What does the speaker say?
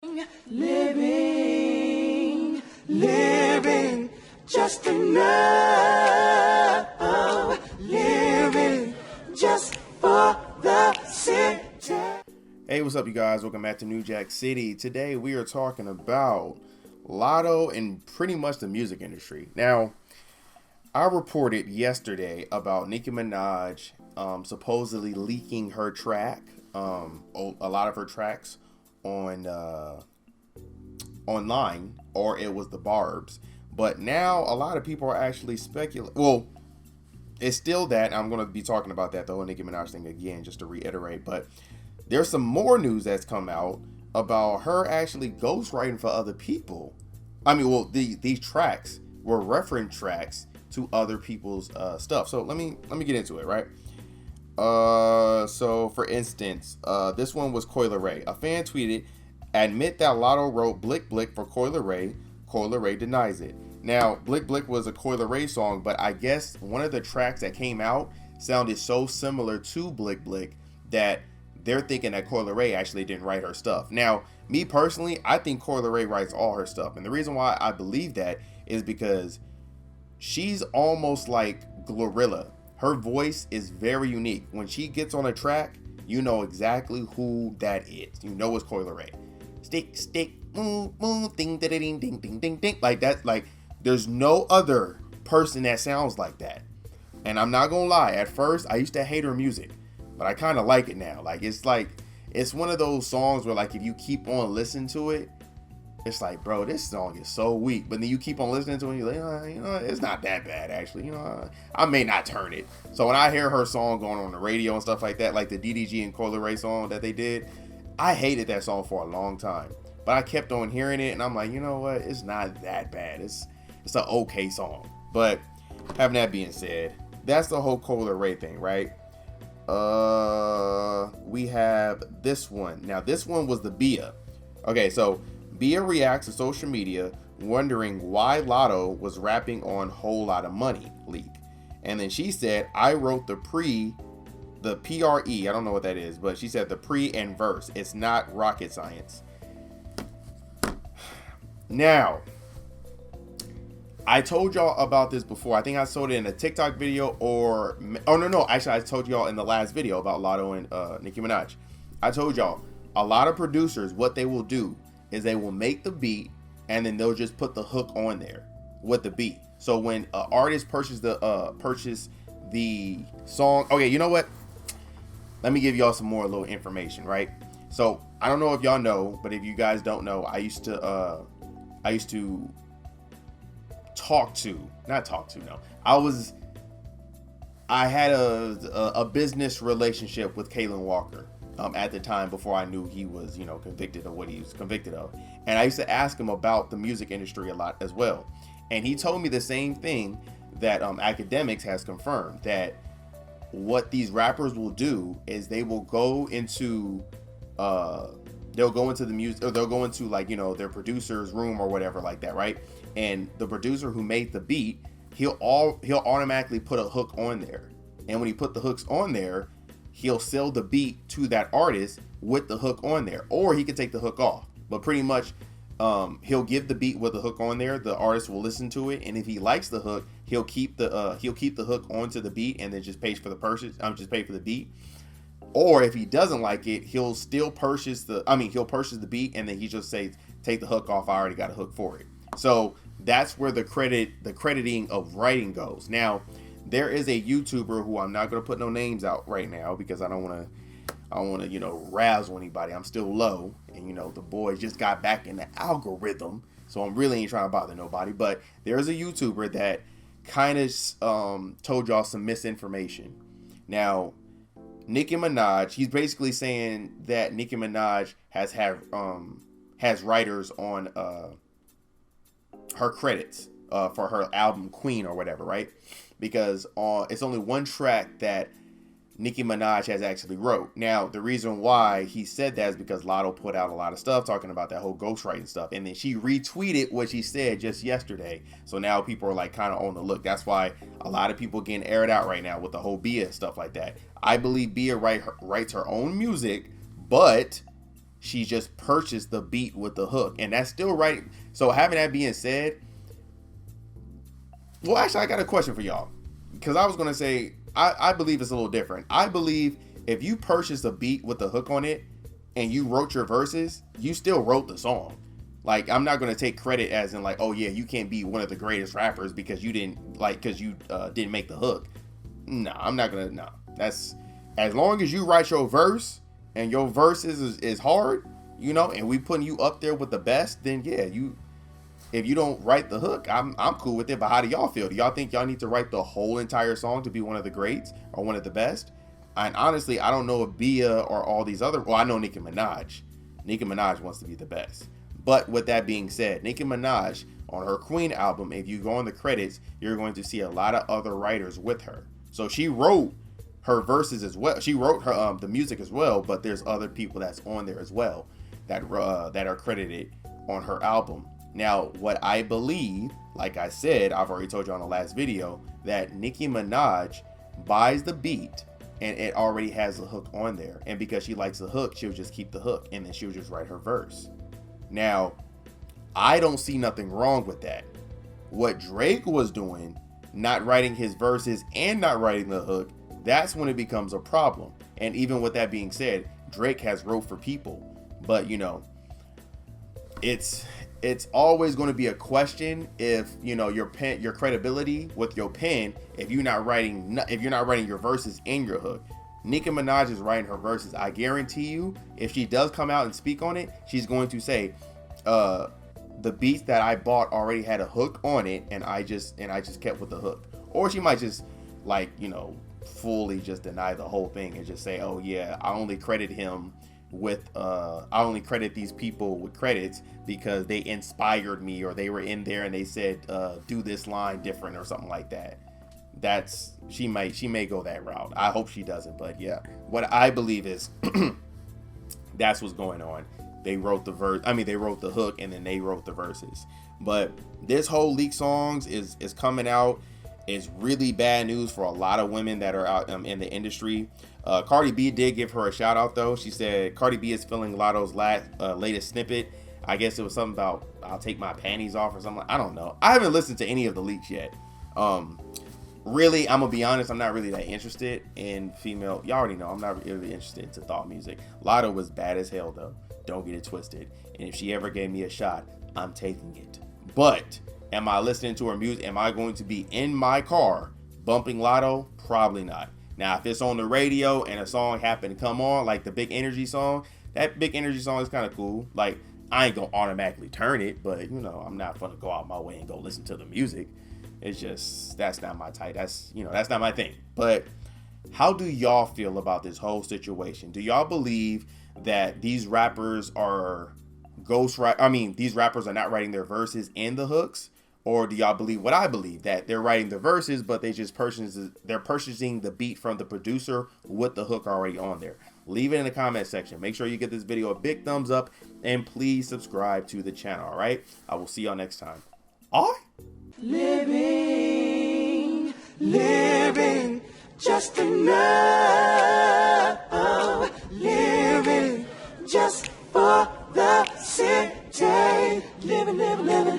Living just enough, living just for the city. Hey, what's up, you guys? Welcome back to New Jack City. Today we are talking about Latto and pretty much the music industry. Now, I reported yesterday about Nicki Minaj supposedly leaking her track, a lot of her tracks on online, or it was the Barbs. But now a lot of people are actually speculating. Well, it's still that. I'm going to be talking about that, the whole Nicki Minaj thing again, just to reiterate. But there's some more news that's come out about her actually ghostwriting for other people. I mean, well, these tracks were reference tracks to other people's stuff. So let me get into it, right? So for instance, this one was Coi Leray. A fan tweeted, "Admit that Latto wrote Blick Blick for Coi Leray. Coi Leray denies it." Now, Blick Blick was a Coi Leray song, but I guess one of the tracks that came out sounded so similar to Blick Blick that they're thinking that Coi Leray actually didn't write her stuff. Now, me personally, I think Coi Leray writes all her stuff. And the reason why I believe that is because she's almost like Glorilla. Her voice is very unique. When she gets on a track, you know exactly who that is. You know it's Coi Leray. Stick, stick, move, move, ding, ding, ding, ding, ding, ding, ding. Like that, like there's no other person that sounds like that. And I'm not gonna lie, at first I used to hate her music, but I kind of like it now. Like it's one of those songs where like if you keep on listening to it, it's like, bro, this song is so weak. But then you keep on listening to it and you're like, it's not that bad actually. I may not turn it. So when I hear her song going on the radio and stuff like that, like the DDG and Coi Leray song that they did, I hated that song for a long time. But I kept on hearing it and I'm like, you know what? It's not that bad. It's an okay song. But having that being said, that's the whole Coi Leray thing, right? We have this one. Now this one was the Bia. Okay, so Bia reacts to social media wondering why Latto was rapping on Whole Lotta Money leak. And then she said, I wrote the PRE, I don't know what that is, but she said the pre and verse. It's not rocket science. Now, I told y'all about this before. I think I told it in a TikTok video actually I told y'all in the last video about Latto and Nicki Minaj. I told y'all a lot of producers, what they will do is they will make the beat and then they'll just put the hook on there with the beat. So when an artist purchase the song, okay, you know what? Let me give y'all some more little information, right? So I don't know if y'all know, but if you guys don't know, I used to I had a business relationship with Kalen Walker at the time before I knew he was, convicted of what he was convicted of. And I used to ask him about the music industry a lot as well. And he told me the same thing that academics has confirmed, that what these rappers will do is they will go into the music, or they'll go into like, their producer's room or whatever like that, right? And the producer who made the beat, he'll automatically put a hook on there. And when he put the hooks on there, he'll sell the beat to that artist with the hook on there, or he can take the hook off. But pretty much, he'll give the beat with the hook on there. The artist will listen to it, and if he likes the hook, he'll keep the hook onto the beat, and then just pay for the purchase. Just pay for the beat. Or if he doesn't like it, he'll still purchase the beat, and then he just says, take the hook off. I already got a hook for it. So that's where the crediting of writing goes. Now, there is a YouTuber who I'm not going to put no names out right now because I don't want to, razzle anybody. I'm still low, and the boys just got back in the algorithm, so I'm really ain't trying to bother nobody. But there's a YouTuber that kind of told y'all some misinformation. Now, Nicki Minaj, he's basically saying that Nicki Minaj has writers on her credits for her album Queen or whatever, right? Because it's only one track that Nicki Minaj has actually wrote. Now, the reason why he said that is because Latto put out a lot of stuff talking about that whole ghostwriting stuff, and then she retweeted what she said just yesterday. So now people are like kind of on the look. That's why a lot of people getting aired out right now with the whole Bia and stuff like that. I believe Bia writes her own music, but She just purchased the beat with the hook, and that's still right. So having that being said, well, actually, I got a question for y'all, because I was gonna say I believe it's a little different. I believe if you purchase a beat with the hook on it and you wrote your verses, you still wrote the song. Like, I'm not gonna take credit as in like, oh yeah, you can't be one of the greatest rappers because you didn't didn't make the hook. No, I'm not gonna. No, that's as long as you write your verse and your verses is hard, you know, and we putting you up there with the best, then yeah, if you don't write the hook, I'm cool with it. But how do y'all feel? Do y'all think y'all need to write the whole entire song to be one of the greats or one of the best? And honestly, I don't know if Bia or all these other. Well, I know Nicki Minaj. Nicki Minaj wants to be the best. But with that being said, Nicki Minaj on her Queen album, if you go on the credits, you're going to see a lot of other writers with her. So she wrote her verses as well. She wrote her the music as well. But there's other people that's on there as well that are credited on her album. Now, what I believe, like I said, I've already told you on the last video, that Nicki Minaj buys the beat and it already has the hook on there. And because she likes the hook, she'll just keep the hook and then she'll just write her verse. Now, I don't see nothing wrong with that. What Drake was doing, not writing his verses and not writing the hook, that's when it becomes a problem. And even with that being said, Drake has wrote for people. But, you know, it's always going to be a question if, you know, your credibility with your pen, if you're not writing your verses in your hook. Nicki Minaj is writing her verses. I guarantee you, if she does come out and speak on it, she's going to say, the beats that I bought already had a hook on it, and I just kept with the hook. Or she might just, like, you know, fully just deny the whole thing and just say, oh yeah, I only credit these people with credits because they inspired me, or they were in there and they said do this line different or something like that. She may go that route. I hope she doesn't, but yeah, what I believe is that's what's going on. They wrote the hook and then they wrote the verses. But this whole leak songs is coming out. It's really bad news for a lot of women that are out in the industry. Cardi B did give her a shout out though. She said Cardi B is feeling Latto's latest snippet. I guess it was something about I'll take my panties off or something. I don't know. I haven't listened to any of the leaks yet. Really, I'm gonna be honest, I'm not really that interested in female. Y'all already know I'm not really interested into thought music. Latto was bad as hell though. Don't get it twisted. And if she ever gave me a shot, I'm taking it. But am I listening to her music? Am I going to be in my car bumping Latto? Probably not. Now, if it's on the radio and a song happened to come on, like the Big Energy song, that Big Energy song is kind of cool. Like, I ain't gonna automatically turn it, but you know, I'm not gonna go out my way and go listen to the music. It's just, that's not my type. That's not my thing. But how do y'all feel about this whole situation? Do y'all believe that these rappers are these rappers are not writing their verses and the hooks? Or do y'all believe what I believe, that they're writing the verses, but they're purchasing the beat from the producer with the hook already on there? Leave it in the comment section. Make sure you give this video a big thumbs up and please subscribe to the channel. All right, I will see y'all next time. All right. Living just enough. Living just for the city. Living.